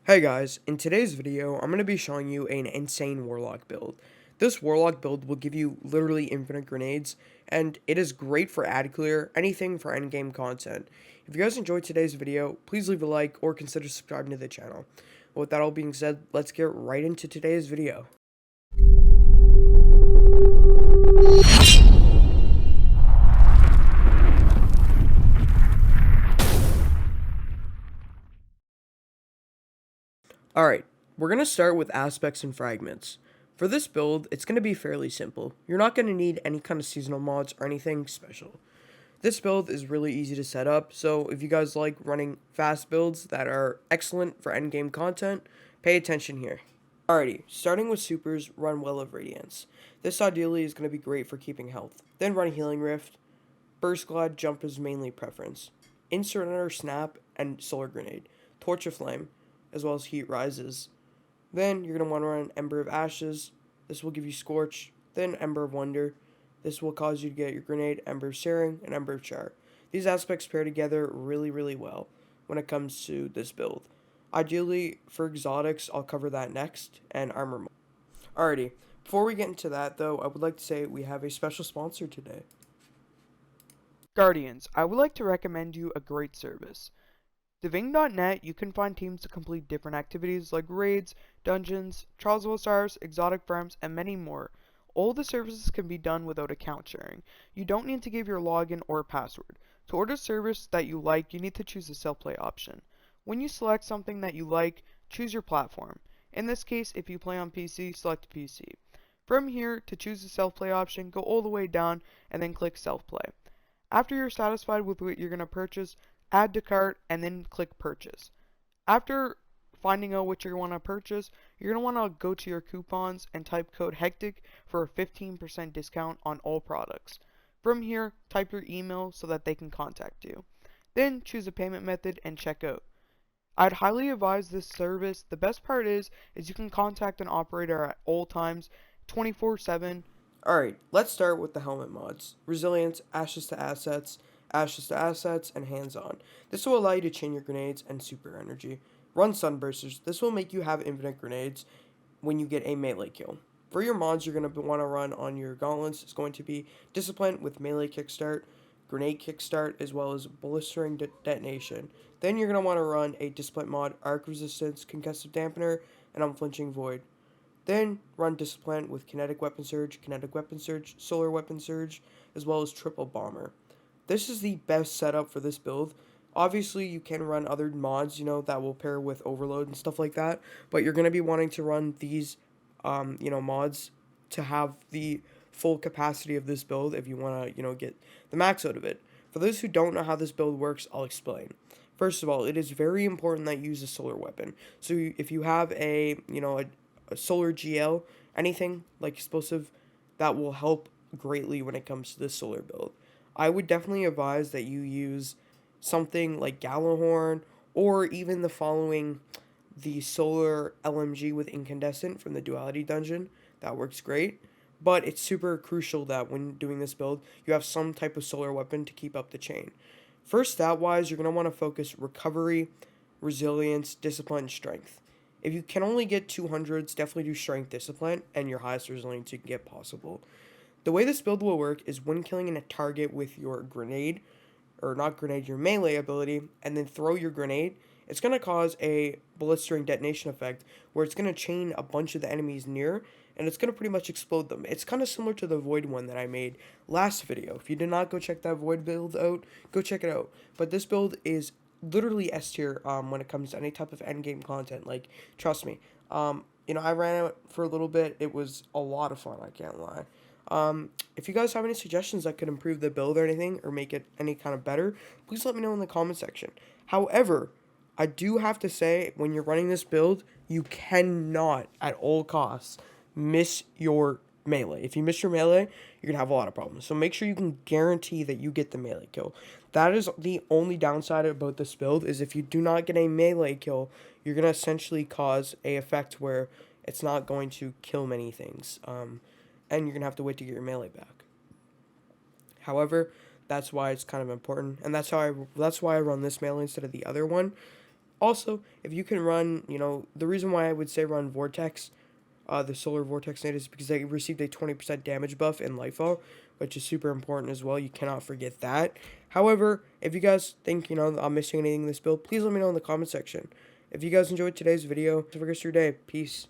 Hey guys, in today's video, I'm going to be showing you an insane Warlock build. This Warlock build will give you literally infinite grenades, and it is great for ad clear, anything for endgame content. If you guys enjoyed today's video, please leave a like or consider subscribing to the channel. With that all being said, let's get right into today's video. Alright, we're going to start with aspects and fragments. For this build, it's going to be fairly simple. You're not going to need any kind of seasonal mods or anything special. This build is really easy to set up, so if you guys like running fast builds that are excellent for endgame content, pay attention here. Alrighty, starting with supers, run Well of Radiance. This ideally is going to be great for keeping health. Then run Healing Rift. Burst Glide Jump is mainly preference. Insert Another Snap and Solar Grenade. Torch of Flame, as well as Heat Rises. Then you're going to want to run Ember of Ashes. This will give you Scorch. Then Ember of Wonder. This will cause you to get your grenade, Ember of Searing, and Ember of Char. These aspects pair together really well when it comes to this build. Ideally, for exotics, I'll cover that next, and armor. Alrighty, before we get into that though, I would like to say we have a special sponsor today. Guardians, I would like to recommend you a great service. Diving.net, you can find teams to complete different activities like raids, dungeons, trials of the stars, exotic farms, and many more. All the services can be done without account sharing. You don't need to give your login or password. To order a service that you like, you need to choose the self-play option. When you select something that you like, choose your platform. In this case, if you play on PC, select PC. From here, to choose the self-play option, go all the way down and then click self-play. After you're satisfied with what you're going to purchase, add to cart and then click purchase. After finding out what you want to purchase, you're going to want to go to your coupons and type code HECTIC for a 15% discount on all products. From here, type your email so that they can contact you. Then choose a payment method and check out. I'd highly advise this service. The best part is you can contact an operator at all times, 24/7. Alright, let's start with the helmet mods. Resilience, Ashes to Assets, and Hands On. This will allow you to chain your grenades and super energy. Run Sunbursters. This will make you have infinite grenades when you get a melee kill. For your mods you're going to want to run on your gauntlets, it's going to be Discipline with melee kickstart, grenade kickstart, as well as blistering detonation. Then you're going to want to run a Discipline mod, arc resistance, concussive dampener, and unflinching void. Then run Discipline with kinetic weapon surge, solar weapon surge, as well as triple bomber. This is the best setup for this build. Obviously, you can run other mods, that will pair with overload and stuff like that, but you're going to be wanting to run these, mods to have the full capacity of this build if you want to, get the max out of it. For those who don't know how this build works, I'll explain. First of all, it is very important that you use a solar weapon. So if you have a solar GL, anything like explosive, that will help greatly when it comes to this solar build. I would definitely advise that you use something like Gallahorn or even the solar LMG with incandescent from the duality dungeon. That works great, but it's super crucial that when doing this build you have some type of solar weapon to keep up the chain. First, stat wise, you're going to want to focus recovery, resilience, discipline, and strength. If you can only get 200s, definitely do strength, discipline, and your highest resilience you can get possible. The way this build will work is when killing a target with your grenade, or not grenade, your melee ability, and then throw your grenade, it's going to cause a blistering detonation effect where it's going to chain a bunch of the enemies near, and it's going to pretty much explode them. It's kind of similar to the Void one that I made last video. If you did not go check that Void build out, go check it out. But this build is literally S tier when it comes to any type of endgame content. Like, trust me. I ran it for a little bit. It was a lot of fun, I can't lie. If you guys have any suggestions that could improve the build or anything, or make it any kind of better, please let me know in the comment section. However, I do have to say, when you're running this build, you cannot, at all costs, miss your melee. If you miss your melee, you're going to have a lot of problems. So make sure you can guarantee that you get the melee kill. That is the only downside about this build, is if you do not get a melee kill, you're going to essentially cause a effect where it's not going to kill many things. And you're going to have to wait to get your melee back. However, that's why it's kind of important, and that's why I run this melee instead of the other one. Also, if you can run, the reason why I would say run Vortex, the Solar Vortex Nade, is because they received a 20% damage buff in Lightfall, which is super important as well. You cannot forget that. However, if you guys think, I'm missing anything in this build, please let me know in the comment section. If you guys enjoyed today's video, have a good rest of your day. Peace.